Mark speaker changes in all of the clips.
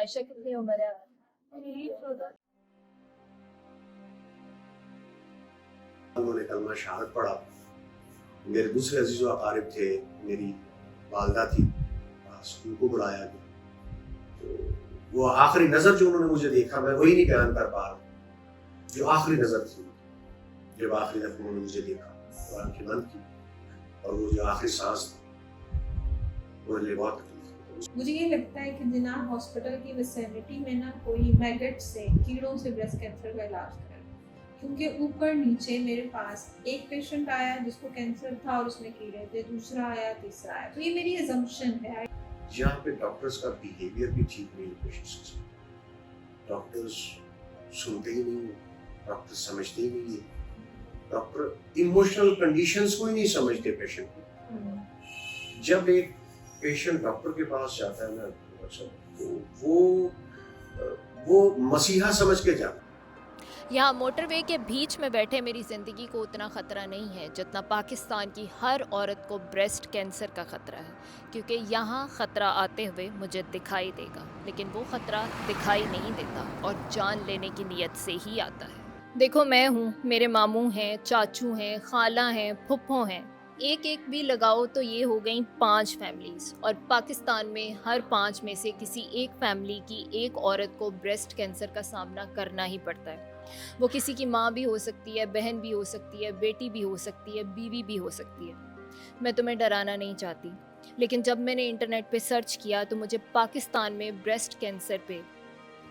Speaker 1: आयशा कितनी उम्र है? यही 14।
Speaker 2: उन्होंने कलमा शहादत पढ़ा। मेरे दूसरे अजीज व अकारिब थे, मेरी वालदा थी, उनको बुलाया गया। तो वो आखिरी नज़र जो उन्होंने मुझे देखा, मैं वही नहीं बयान कर पा रहा। जो आखिरी नज़र थी, जब आखिरी दफ़ा उन्होंने मुझे देखा और आंखें बंद की, और वो जो आखिरी सांस थी, उन्हें लिए बहुत तकलीफ।
Speaker 3: मुझे ये लगता है कि जिना हॉस्पिटल की विसिनिटी में ना कोई मैगट से, कीड़ों से ब्रेस्ट कैंसर का इलाज करें, क्योंकि ऊपर नीचे मेरे पास एक पेशेंट आया जिसको कैंसर था और उसमें कीड़े थे, दूसरा आया, तीसरा आया, तो ये मेरी अजम्पशन है।
Speaker 2: यहाँ पे डॉक्टर्स का बिहेवियर भी ठीक नहीं है पेशेंट्स के साथ। डॉक्टर्स सुनते ही नहीं है, डॉक्टर समझते ही नहीं है, डॉक्टर इमोशनल कंडीशंस को ही नहीं समझते पेशेंट को। जब एक पेशेंट डॉक्टर के पास जाता है ना, तो वो मसीहा समझ के जाता है।
Speaker 4: यहाँ मोटरवे के बीच में बैठे मेरी ज़िंदगी को उतना ख़तरा नहीं है जितना पाकिस्तान की हर औरत को ब्रेस्ट कैंसर का ख़तरा है, क्योंकि यहाँ ख़तरा आते हुए मुझे दिखाई देगा, लेकिन वो ख़तरा दिखाई नहीं देता और जान लेने की नीयत से ही आता है। देखो, मैं हूँ, मेरे मामू हैं, चाचू हैं, खाला हैं, फुप्पो हैं, एक एक भी लगाओ तो ये हो गई 5 फैमिलीज़, और पाकिस्तान में हर 5 में से किसी एक फैमिली की एक औरत को ब्रेस्ट कैंसर का सामना करना ही पड़ता है। वो किसी की माँ भी हो सकती है, बहन भी हो सकती है, बेटी भी हो सकती है, बीवी भी हो सकती है। मैं तुम्हें डराना नहीं चाहती, लेकिन जब मैंने इंटरनेट पे सर्च किया तो मुझे पाकिस्तान में ब्रेस्ट कैंसर पे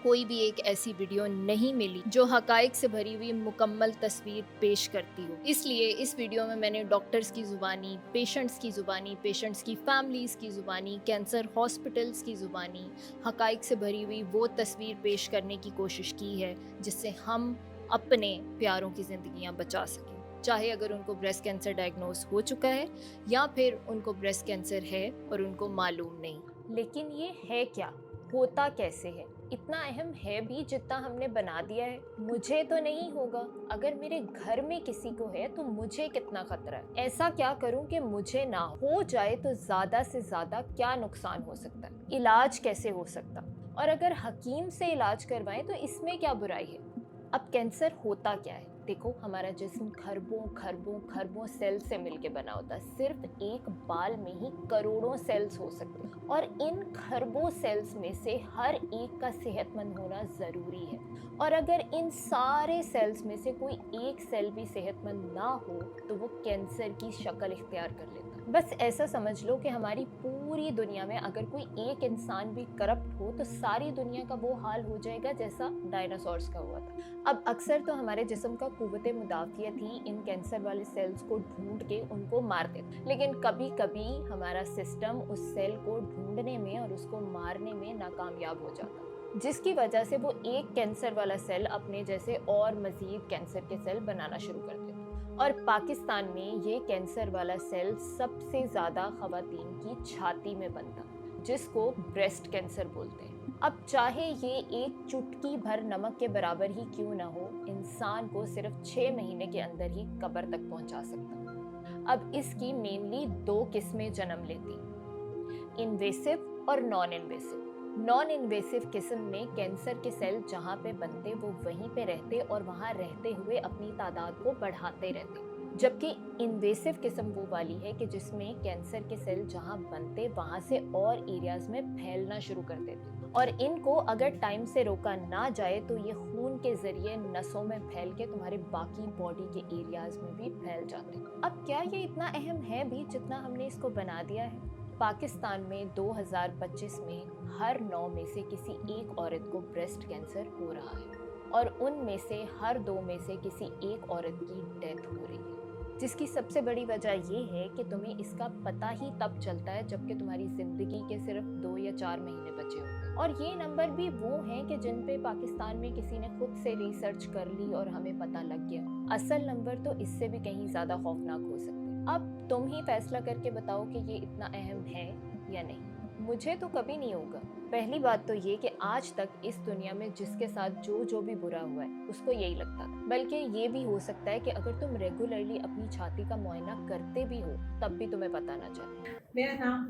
Speaker 4: कोई भी एक ऐसी वीडियो नहीं मिली जो हकाइक से भरी हुई मुकम्मल तस्वीर पेश करती हो। इसलिए इस वीडियो में मैंने डॉक्टर्स की ज़ुबानी, पेशेंट्स की ज़ुबानी, पेशेंट्स की फैमिलीज़ की ज़ुबानी, कैंसर हॉस्पिटल्स की ज़ुबानी हकाइक से भरी हुई वो तस्वीर पेश करने की कोशिश की है जिससे हम अपने प्यारों की ज़िंदगियाँ बचा सकें, चाहे अगर उनको ब्रेस्ट कैंसर डायग्नोस हो चुका है या फिर उनको ब्रेस्ट कैंसर है और उनको मालूम नहीं। लेकिन ये है क्या, होता कैसे है, इतना अहम है भी जितना हमने बना दिया है। मुझे तो नहीं होगा, अगर मेरे घर में किसी को है तो मुझे कितना खतरा है। ऐसा क्या करूं कि मुझे ना हो जाए तो ज़्यादा से ज़्यादा क्या नुकसान हो सकता है, इलाज कैसे हो सकता, और अगर हकीम से इलाज करवाएं तो इसमें क्या बुराई है। अब कैंसर होता क्या है? देखो, हमारा जिस्म खरबों खरबों खरबों सेल से मिलके बना होता है। सिर्फ एक बाल में ही करोड़ों सेल्स हो सकते हैं, और इन खरबों सेल्स में से हर एक का सेहतमंद होना ज़रूरी है। और अगर इन सारे सेल्स में से कोई एक सेल भी सेहतमंद ना हो तो वो कैंसर की शक्ल इख्तियार कर लेता है। बस ऐसा समझ लो कि हमारी पूरी दुनिया में अगर कोई एक इंसान भी करप्ट हो तो सारी दुनिया का वो हाल हो जाएगा जैसा डायनासोर्स का हुआ था। अब अक्सर तो हमारे जिस्म का कुव्वत मुदाफ़ियत ही इन कैंसर वाले सेल्स को ढूंढ के उनको मार देता, लेकिन कभी कभी हमारा सिस्टम उस सेल को ढूंढने में और उसको मारने में नाकामयाब हो जाता, जिसकी वजह से वो एक कैंसर वाला सेल अपने जैसे और मज़ीद कैंसर के सेल बनाना शुरू कर देता। और पाकिस्तान में ये कैंसर वाला सेल सबसे ज़्यादा ख़वातीन की छाती में बनता, जिसको ब्रेस्ट कैंसर बोलते हैं। अब चाहे ये एक चुटकी भर नमक के बराबर ही क्यों ना हो, इंसान को सिर्फ 6 महीने के अंदर ही कब्र तक पहुंचा सकता। अब इसकी मेनली 2 किस्में जन्म लेती, इन्वेसिव और नॉन इन्वेसिव। नॉन इन्वेसिव किस्म में कैंसर के सेल जहाँ पे बनते वो वहीं पे रहते और वहाँ रहते हुए अपनी तादाद को बढ़ाते रहते, जबकि इन्वेसिव किस्म वो वाली है कि जिसमें कैंसर के सेल जहाँ बनते वहाँ से और एरियाज में फैलना शुरू कर देते, और इनको अगर टाइम से रोका ना जाए तो ये खून के जरिए नसों में फैल के तुम्हारे बाकी बॉडी के एरियाज में भी फैल जाते। अब क्या ये इतना अहम है भी जितना हमने इसको बना दिया है? पाकिस्तान में 2025 में हर 9 में से किसी एक औरत को ब्रेस्ट कैंसर हो रहा है, और उनमें से हर 2 में से किसी एक औरत की डेथ हो रही है, जिसकी सबसे बड़ी वजह ये है कि तुम्हें इसका पता ही तब चलता है जबकि तुम्हारी ज़िंदगी के सिर्फ 2 या 4 महीने बचे होते हैं। और ये नंबर भी वो हैं कि जिन पे पाकिस्तान में किसी ने खुद से रिसर्च कर ली और हमें पता लग गया। असल नंबर तो इससे भी कहीं ज़्यादा खौफनाक हो सकते हैं। अब तुम ही फैसला करके बताओ कि ये इतना अहम है या नहीं। मुझे तो कभी नहीं होगा। पहली बात तो ये कि आज तक इस दुनिया में जिसके साथ जो भी बुरा हुआ है उसको यही लगता था। बल्कि ये भी हो सकता है कि अगर तुम रेगुलरली अपनी छाती का मुआयना करते भी हो तब भी तुम्हें पता ना चले।
Speaker 3: मेरा नाम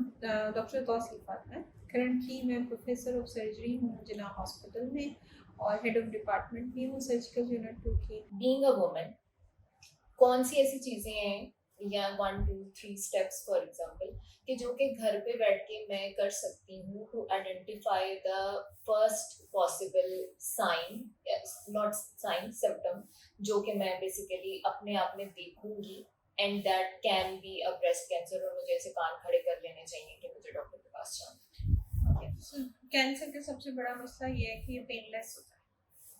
Speaker 3: डॉक्टर तौसीफात है। करंटली मैं प्रोफेसर ऑफ सर्जरी हूँ जिन्ना हॉस्पिटल में और हेड ऑफ डिपार्टमेंट भी हूँ सर्जिकल यूनिट 2 की।
Speaker 4: बीइंग अ वुमन कौन सी ऐसी चीजें हैं या 1 2 3 स्टेप्स फॉर एग्जांपल कि जो कि घर पे बैठ के मैं कर सकती हूँ to identify the first possible sign, not sign, symptom, जो कि मैं बेसिकली अपने आप में देखूंगी and that can be a breast cancer, और मुझे ऐसे कान खड़े कर लेने चाहिए कि मुझे डॉक्टर के पास जाना है।
Speaker 3: कैंसर का सबसे बड़ा मसला ये है कि ये पेनलेस होता है,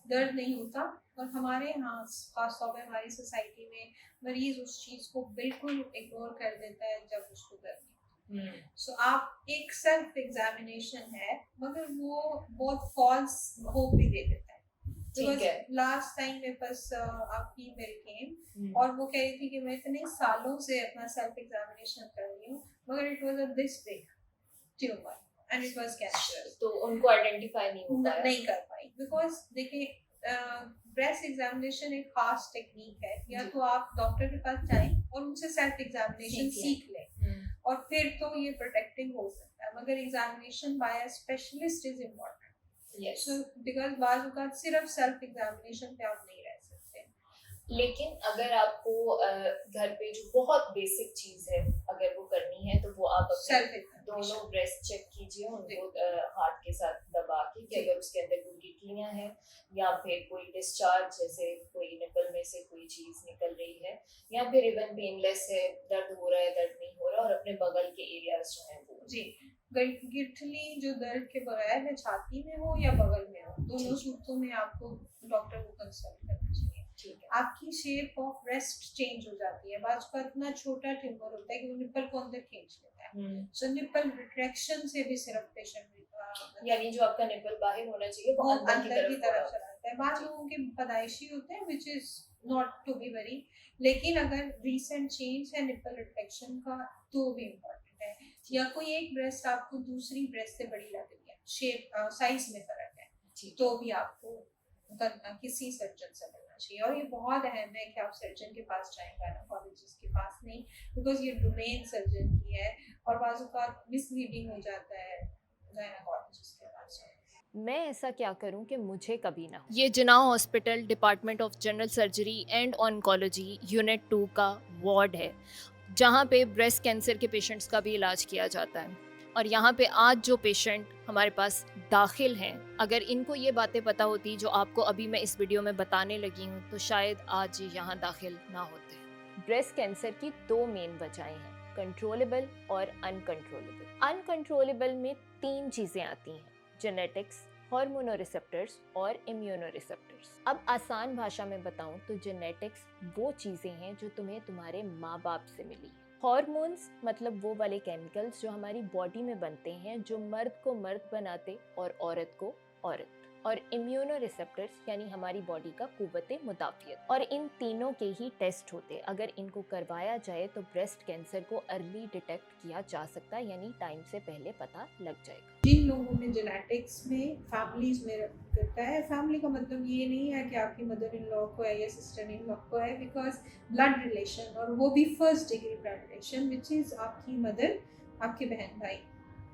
Speaker 3: दर्द नहीं होता, और हमारे यहाँ खासतौर पर हमारी सोसाइटी में मरीज उस चीज़ को बिल्कुल इग्नोर कर देता है जब उसको दर्द नहीं होता। सो आप एक सेल्फ एग्जामिनेशन है मगर वो बहुत फॉल्स होप भी दे देता है।
Speaker 4: ठीक है।
Speaker 3: लास्ट टाइम मेरे पास आपकी मेल केम और वो कह रही थी कि मैं इतने सालों से अपना सेल्फ एग्जामिनेशन कर रही हूँ मगर it was a this big tumour and it was cancer.
Speaker 4: तो उनको आइडेंटिफाई नहीं
Speaker 3: कर पाई बिकॉज देखिए ब्रेस्ट एग्जामिनेशन एक खास टेक्निक है, या तो आप डॉक्टर के पास जाएं और उनसे सेल्फ एग्जामिनेशन सीख लें और फिर तो ये प्रोटेक्टिव हो सकता है, मगर examination by a specialist is important. So because बाज़ औक़ात सिर्फ सेल्फ एग्जामिनेशन पे आप नहीं रह सकते।
Speaker 4: लेकिन अगर आपको घर पे जो बहुत बेसिक चीज है अगर वो करनी है तो वो आप अपने दोनों ब्रेस्ट चेक कीजिए उनको हाथ के साथ दबा के कि अगर उसके अंदर कोई गिटलियां हैं या फिर कोई डिस्चार्ज जैसे कोई निपल में से कोई चीज निकल रही है या फिर इवन पेनलेस है, दर्द हो रहा है, दर्द नहीं हो रहा, और अपने बगल के एरियाज जो हैं वो
Speaker 3: गिठली जो दर्द के बगैर है छाती में हो या बगल में हो, दोनों सूरतों में आपको डॉक्टर को कंसल्ट करना चाहिए।
Speaker 4: ठीक है।
Speaker 3: आपकी शेप ऑफ ब्रेस्ट चेंज हो जाती है, बाज़ का इतना छोटा ट्यूमर होता है कि वो निपल को अंदर खींच लेता है। सो निपल रिट्रैक्शन से भी सिर्फ पेशेंट
Speaker 4: यानी जो आपका निपल बाहर होना चाहिए वो अंदर की तरफ
Speaker 3: चला जाता है। बाद लोगों के पैदाइशी होते हैं which is not to be worry, लेकिन अगर रीसेंट चेंज है निपल रिट्रैक्शन का तो भी इम्पोर्टेंट है, या कोई एक ब्रेस्ट आपको दूसरी ब्रेस्ट से बड़ी लग रही है, शेप साइज में फर्क है, तो भी आपको किसी सर्जन से मिलना चाहिए। और ये बहुत अहम है कि आप सर्जन के पास जाएं, गायनेकोलॉजिस्ट के पास नहीं, बिकॉज ये डोमेन सर्जन की है और बाज़ औक़ात मिसलीडिंग हो जाता है गायनेकोलॉजिस्ट के पास।
Speaker 4: मैं ऐसा क्या करूं कि मुझे कभी ना हो। ये Jinnah hospital department of general surgery and oncology unit 2 का वार्ड है जहां पे ब्रेस्ट कैंसर के पेशेंट्स का भी इलाज किया जाता है। और यहाँ पे आज जो पेशेंट हमारे पास दाखिल हैं, अगर इनको ये बातें पता होती जो आपको अभी मैं इस वीडियो में बताने लगी हूँ तो शायद आज ये यहाँ दाखिल ना होते। ब्रेस्ट कैंसर की 2 मेन वजहें हैं, कंट्रोलेबल और अनकंट्रोलेबल। अनकंट्रोलेबल में 3 चीज़ें आती हैं, जेनेटिक्स, हार्मोनोरिसेप्टर्स और इम्यूनोरिसेप्टर्स। अब आसान भाषा में बताऊं तो जेनेटिक्स वो चीज़ें हैं जो तुम्हें तुम्हारे माँ बाप से मिली। हार्मोन्स मतलब वो वाले केमिकल्स जो हमारी बॉडी में बनते हैं जो मर्द को मर्द बनाते और औरत को औरत। और इम्यूनोरिसेप्टर्स यानी हमारी बॉडी का कुव्वते मुदाफ़ियत। और इन तीनों के ही टेस्ट होते, अगर इनको करवाया जाए तो ब्रेस्ट कैंसर को अर्ली डिटेक्ट किया जा सकता है, यानी टाइम से पहले पता लग जाएगा।
Speaker 3: जिन लोगों में जेनेटिक्स में फैमिलीज में करता है, फैमिली का मतलब ये नहीं है कि आपकी मदर इन लॉ को है या सिस्टर इन लॉ को है, बिकॉज ब्लड रिलेशन, और वो भी first degree blood relation which is आपकी मदर, आपके बहन भाई,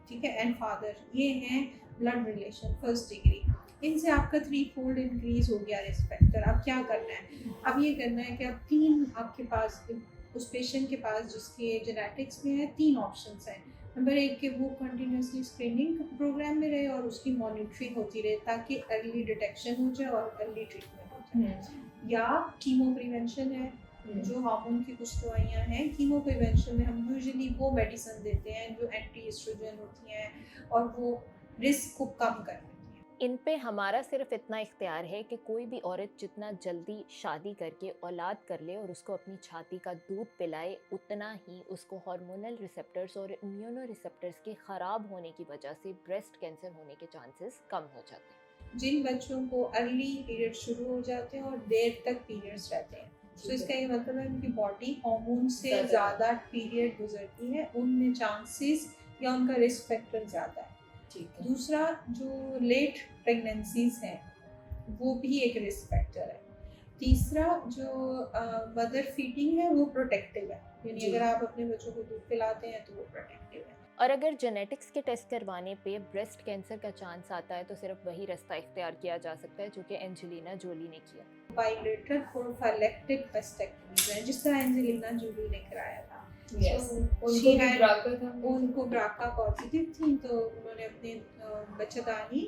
Speaker 3: ठीक है, एंड फादर, ये हैं ब्लड रिलेशन फर्स्ट डिग्री। इनसे आपका 3-fold इंक्रीज हो गया रिस्क फैक्टर। अब क्या करना है? अब ये करना है कि अब 3 आपके पास उस पेशेंट के पास जिसके जेनेटिक्स में है 3 ऑप्शंस हैं। नंबर 1 कि वो कंटिन्यूसली स्क्रीनिंग प्रोग्राम में रहे और उसकी मॉनिटरिंग होती रहे ताकि अर्ली डिटेक्शन हो जाए और अर्ली ट्रीटमेंट हो जाए। या कीमो प्रिवेंशन है, जो हार्मोन की कुछ दवाइयाँ हैं, कीमो प्रिवेंशन में हम यूजुअली वो मेडिसिन देते हैं जो एंटी एस्ट्रोजन होती हैं और वो रिस्क को कम कर देती हैं।
Speaker 4: इन पे हमारा सिर्फ इतना इख्तियार है कि कोई भी औरत जितना जल्दी शादी करके औलाद कर ले और उसको अपनी छाती का दूध पिलाए, उतना ही उसको हार्मोनल रिसेप्टर्स और इम्यूनो रिसेप्टर्स के ख़राब होने की वजह से ब्रेस्ट कैंसर होने के चांसेस कम हो जाते हैं।
Speaker 3: जिन बच्चों को अर्ली पीरियड शुरू हो जाते हैं और देर तक पीरियड्स रहते हैं, तो इसका ये मतलब है उनकी बॉडी हार्मोन से ज़्यादा पीरियड गुजरती है, उनमें चांसेस या उनका रिस्क फैक्टर ज़्यादा है। दूसरा, जो लेट प्रेगनेंसीज हैं वो भी एक रिस्क फैक्टर है। तीसरा, जो मदर फीडिंग है वो प्रोटेक्टिव है, यानी अगर आप अपने बच्चों को दूध पिलाते हैं तो वो प्रोटेक्टिव है।
Speaker 4: और अगर जेनेटिक्स के टेस्ट करवाने पे ब्रेस्ट कैंसर का चांस आता है तो सिर्फ वही रास्ता इख्तियार किया जा सकता है जो कि एंजेलिना जोली ने किया।
Speaker 3: बाइलेटरल प्रोफाइलेक्टिक मस्टेक्टमी है, जिस तरह एंजेलिना जोली ने कराया था।
Speaker 1: Yes.
Speaker 3: So,
Speaker 1: उनको
Speaker 3: she
Speaker 1: भी
Speaker 3: had-
Speaker 1: BRCA था।
Speaker 3: उनको ब्राका पॉजिटिव थी, तो उन्होंने अपने बच्चेदानी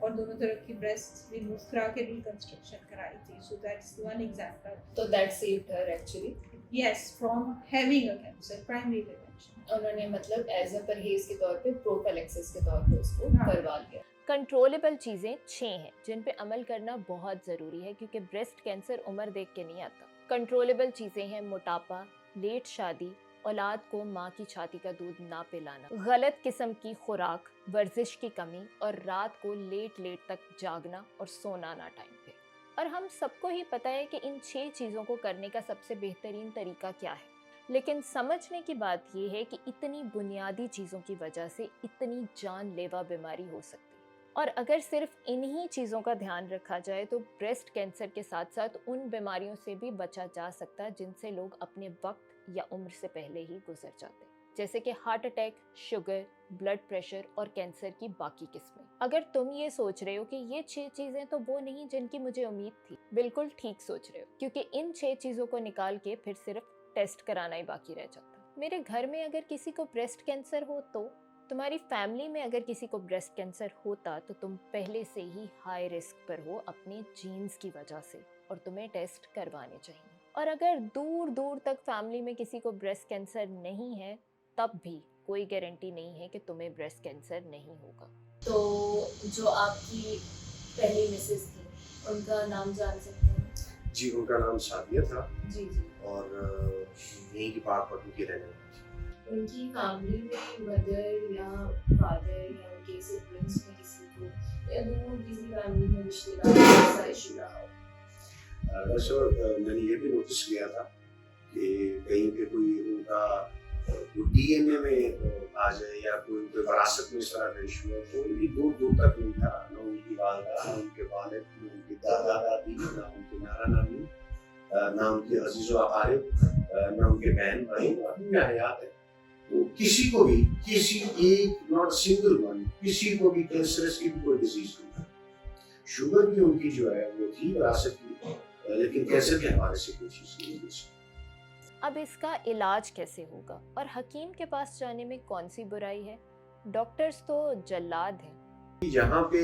Speaker 3: और दोनों तरफ की ब्रेस्ट रिमूव करा के रिकंस्ट्रक्शन कराई थी। So that's one example.
Speaker 1: तो that saved her actually।
Speaker 3: Yes, from having a cancer, primary prevention.
Speaker 1: उन्होंने मतलब एज अ परहेज के तौर पे प्रोफिलैक्सिस के तौर पे उसको
Speaker 3: हाँ।
Speaker 1: करवा लिया।
Speaker 4: कंट्रोलेबल चीज़ें 6 हैं जिन पे अमल करना बहुत ज़रूरी है क्योंकि ब्रेस्ट कैंसर उम्र देख के नहीं आता। कंट्रोलेबल चीज़ें हैं मोटापा, लेट शादी, औलाद को माँ की छाती का दूध ना पिलाना, गलत किस्म की खुराक, वर्जिश की कमी और रात को लेट तक जागना और सोना ना टाइम पे। और हम सबको ही पता है कि इन 6 चीज़ों को करने का सबसे बेहतरीन तरीका क्या है, लेकिन समझने की बात यह है कि इतनी बुनियादी चीज़ों की वजह से इतनी जानलेवा बीमारी हो सकती है। और अगर सिर्फ इन्हीं चीज़ों का ध्यान रखा जाए तो ब्रेस्ट कैंसर के साथ साथ उन बीमारियों से भी बचा जा सकता है जिनसे लोग अपने वक्त या उम्र से पहले ही गुजर जाते हैं, जैसे कि heart attack, sugar, blood pressure और कैंसर की बाकी किस्में। अगर तुम ये सोच रहे हो कि ये 6 चीज़ें तो वो नहीं जिनकी मुझे उम्मीद थी, बिल्कुल ठीक सोच रहे हो, क्योंकि इन 6 चीज़ों को निकाल के फिर सिर्फ टेस्ट कराना ही बाकी रह जाता। मेरे घर में अगर किसी को ब्रेस्ट कैंसर हो तो, तुम्हारी फैमिली में अगर किसी को ब्रेस्ट कैंसर होता तो तुम पहले से ही हाई रिस्क पर हो अपने जीन्स की वजह से और तुम्हें टेस्ट करवाने चाहिए। और अगर दूर दूर तक फैमिली में किसी को ब्रेस्ट कैंसर नहीं है तब भी कोई गारंटी नहीं है कि तुम्हें ब्रेस्ट कैंसर नहीं होगा।
Speaker 1: तो जो आपकी पहली मिसेस थी उनका नाम जान सकते हैं?
Speaker 2: जी, उनका नाम सादिया था
Speaker 1: जी जी।
Speaker 2: और यहीं की पाकपट्टी की रहने वाली थी।
Speaker 1: उनकी फैमिली में मदर या फादर या उनके सिबलिंग्स में किसी को या दूर किसी फैमिली में रिश्तेदार को ऐसा इशू रहा हो?
Speaker 2: दरअसल मैंने ये भी नोटिस किया था कि कहीं पे कोई उनका डीएनए में आ जाए या कोई विरासत में इस तरह का इशू है तो ये दूर दूर तक नहीं था। न उनकी वालदा, न उनके वालिद, न उनके दादा दादी, न उनके नाना नानी, न उनके अजीज़ो अकारिब, न उनके बहन भाई अभी भी हयात है। तो किसी को भी, किसी एक नॉट सिंगल वन, किसी को भी कैंसरस की भी कोई डिजीज नहीं था। शुगर भी उनकी जो है वो थी विरासत की, लेकिन कैंसर के हवाले से कोई चीज़ नहीं थी।
Speaker 4: अब इसका इलाज कैसे होगा और हकीम के पास जाने में कौन सी बुराई है? डॉक्टर्स तो जल्लाद हैं।
Speaker 2: यहाँ पे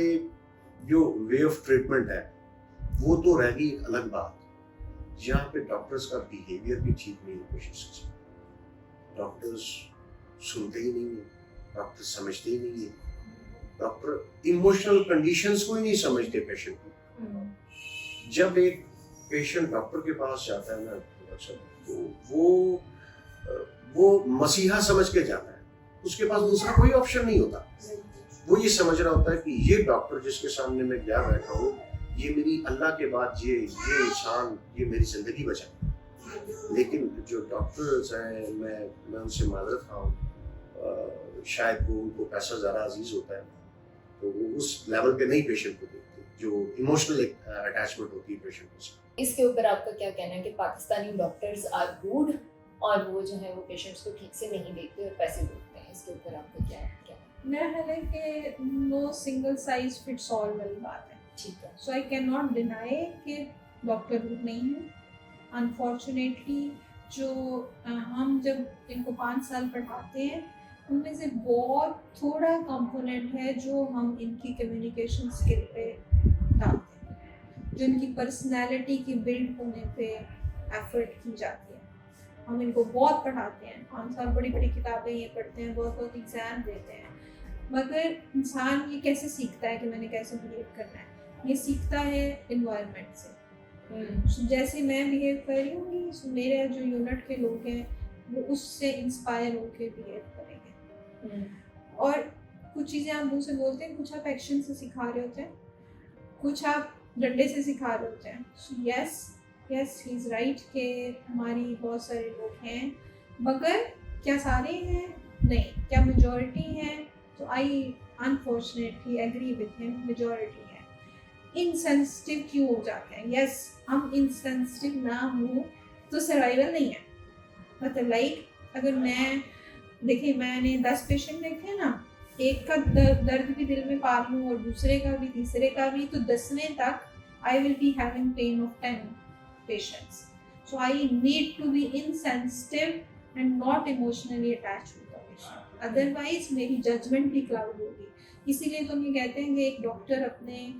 Speaker 2: जो वे ऑफ ट्रीटमेंट है वो तो रह गई एक अलग बात। यहाँ पे डॉक्टर्स का बिहेवियर भी ठीक नहीं है पेशेंट्स के साथ। डॉक्टर्स सुनते ही नहीं है, डॉक्टर समझते ही नहीं है, डॉक्टर इमोशनल कंडीशंस को ही नहीं समझते पेशेंट को। जब एक पेशेंट डॉक्टर के पास जाता है ना तो वो मसीहा समझ के जाता है, उसके पास दूसरा कोई ऑप्शन नहीं होता। वो ये समझ रहा होता है कि ये डॉक्टर जिसके सामने मैं गया बैठा हूँ ये मेरी अल्लाह के बाद ये इंसान ये मेरी जिंदगी बचाए। लेकिन जो डॉक्टर्स हैं मैं उनसे माजरत खाऊं, शायद वो उनको पैसा ज़्यादा अजीज होता है तो वो उस लेवल पे नहीं पेशेंट को देखते जो इमोशनल अटैचमेंट होती है पेशेंट के साथ।
Speaker 1: इसके ऊपर आपका क्या कहना है कि पाकिस्तानी डॉक्टर्स आर रूड और वो जो है वो पेशेंट्स को ठीक से नहीं देखते और पैसे लूटते हैं? इसके ऊपर आपका क्या कहना है?
Speaker 3: मेरा ख्याल है कि no single size fits all वाली बात है।
Speaker 1: ठीक है।
Speaker 3: So I can not deny कि डॉक्टर रूड नहीं है। अनफॉर्चुनेटली जो हम जब इनको 5 साल पढ़ाते हैं उनमें से बहुत थोड़ा कंपोनेंट है जो हम इनकी कम्युनिकेशन स्किल पे डालते हैं, जो इनकी पर्सनैलिटी की बिल्ड होने पे एफर्ट की जाती है। हम इनको बहुत पढ़ाते हैं, 5 साल बड़ी बड़ी किताबें ये पढ़ते हैं, बहुत एग्ज़ाम देते हैं, मगर इंसान ये कैसे सीखता है कि मैंने कैसे बिहेव करना है? ये सीखता है इन्वायरमेंट से। So, जैसे मैं बिहेव कर रही हूँ so मेरे जो यूनिट के लोग हैं वो उससे इंस्पायर होकर बिहेव करेंगे। और कुछ चीज़ें आप मुंह से बोलते हैं, कुछ आप एक्शन से सिखा रहे होते हैं, कुछ आप डंडे से सिखा रहे होते हैं। So yes he is right कि हमारी बहुत सारे लोग हैं, मगर क्या सारे हैं? नहीं। क्या मेजॉरिटी हैं? तो I unfortunately agree with him, majority है। इनसेंसिटिव क्यों हो जाते हैं? यस, हम इनसेंसिटिव ना हो तो सर्वाइवल नहीं है। मतलब लाइक अगर मैं देखिए मैंने 10 पेशेंट देखे ना, एक का दर्द भी दिल में पार लूँ और दूसरे का भी, तीसरे का भी, तो 10वें तक I will be having pain of 10 patients. So I need to be insensitive and not emotionally attach to the patient, otherwise मेरी जजमेंट भी क्लाउड होगी. इसीलिए तो ये कहते हैं कि एक डॉक्टर अपने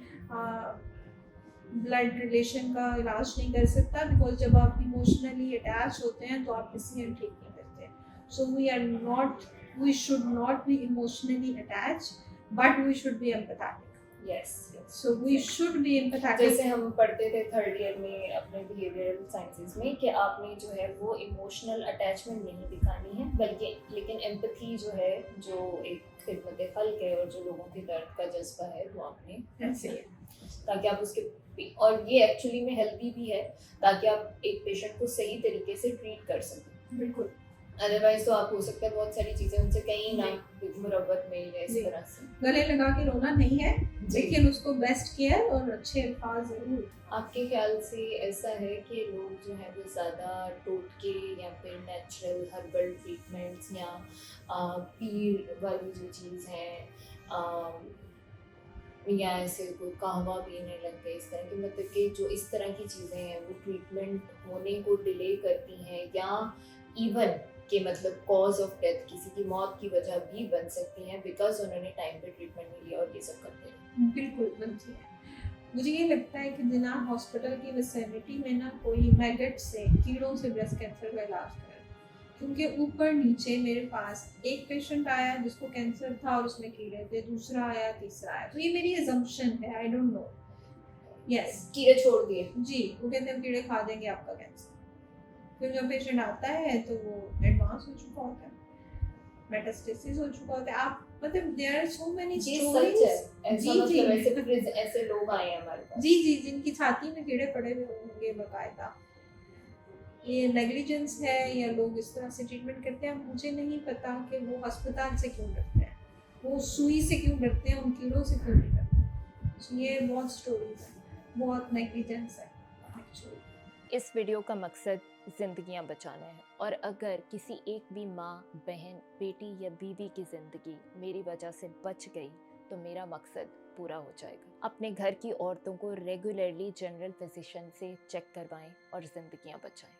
Speaker 3: ब्लड रिलेशन का इलाज नहीं कर सकता, बिकॉज जब आप इमोशनली अटैच होते हैं तो आप डिसीजन ठीक नहीं करते. सो we should not be emotionally attached, but we should be empathetic.
Speaker 1: Yes.
Speaker 3: So we should be empathetic.
Speaker 1: जैसे हम पढ़ते थे 3rd ईयर में अपने बिहेवियरल साइंसेज में कि आपने जो है वो इमोशनल अटैचमेंट नहीं दिखानी है, बल्कि लेकिन एम्पैथी जो है, जो एक खिदमत खल्क है और जो लोगों के दर्द का जज्बा है, वो आपने
Speaker 3: ऐसे ही.
Speaker 1: ताकि आप उसके, और ये एक्चुअली में हेल्दी भी है ताकि आप एक पेशेंट को सही तरीके से ट्रीट कर सकें.
Speaker 3: बिल्कुल.
Speaker 1: अदरवाइज तो आप हो सकता है बहुत सारी चीजें उनसे कहीं ना मुरब्बत में या इस
Speaker 3: जी.
Speaker 1: तरह से.
Speaker 3: गले लगा के रोना नहीं है,
Speaker 1: जी.
Speaker 3: लेकिन उसको बेस्ट केयर और अच्छे अल्फाज जरूर.
Speaker 1: आपके ख्याल से ऐसा है कि लोग जो है वो ज़्यादा टोटके या फिर नेचुरल हर्बल ट्रीटमेंट्स या पीर वाली जो चीज़ है या ऐसे कोई कहवा पीने लग गए, इस तरह की, मतलब कि जो इस तरह की चीज़ें हैं वो ट्रीटमेंट होने को डिले करती हैं या इवन कि मतलब कॉज ऑफ डेथ, किसी की मौत की वजह भी बन सकती हैं बिकॉज उन्होंने टाइम पे ट्रीटमेंट नहीं लिया और ये सब करते हैं.
Speaker 3: बिल्कुल बनती है. मुझे ये लगता है कि दिनार हॉस्पिटल की विसिनिटी में ना कोई मैगट से, कीड़ों से ब्रेस्ट कैंसर का इलाज करें, क्योंकि ऊपर नीचे मेरे पास एक पेशेंट आया जिसको कैंसर था और उसमें कीड़े थे, दूसरा आया, तीसरा आया. तो ये मेरी अजम्पशन है, आई डोंट नो. यस,
Speaker 1: कीड़े छोड़ दिए.
Speaker 3: जी, वो कहते हैं कीड़े खा देंगे आपका कैंसर. फिर जब पेशेंट आता है तो वो एडवांस हो चुका होता है, मेटास्टेसिस हो चुका होता है. आप मतलब देयर आर सो मेनी
Speaker 1: ये सच
Speaker 3: स्टोरीज.
Speaker 1: है. ऐसा
Speaker 3: जी, जी.
Speaker 1: मतलब ऐसे लोग आए हैं हमारे पास.
Speaker 3: जी जी, जिनकी छाती में कीड़े पड़े हुए होंगे बकायदा. ये नेग्लिजेंस है या लोग इस तरह से ट्रीटमेंट करते हैं. मुझे नहीं पता कि वो अस्पताल से क्यों डरते हैं, वो सुई से क्यों डरते हैं, उन कीड़ों से क्यों नहीं डरते. So, ये बहुत स्टोरीज है, बहुत नेग्लिजेंस है एक्चुअली.
Speaker 4: इस वीडियो का मकसद ज़िंदगियां बचाना है, और अगर किसी एक भी माँ, बहन, बेटी या बीवी की ज़िंदगी मेरी वजह से बच गई तो मेरा मकसद पूरा हो जाएगा. अपने घर की औरतों को रेगुलरली जनरल फिजिशियन से चेक करवाएं और ज़िंदगियां बचाएं.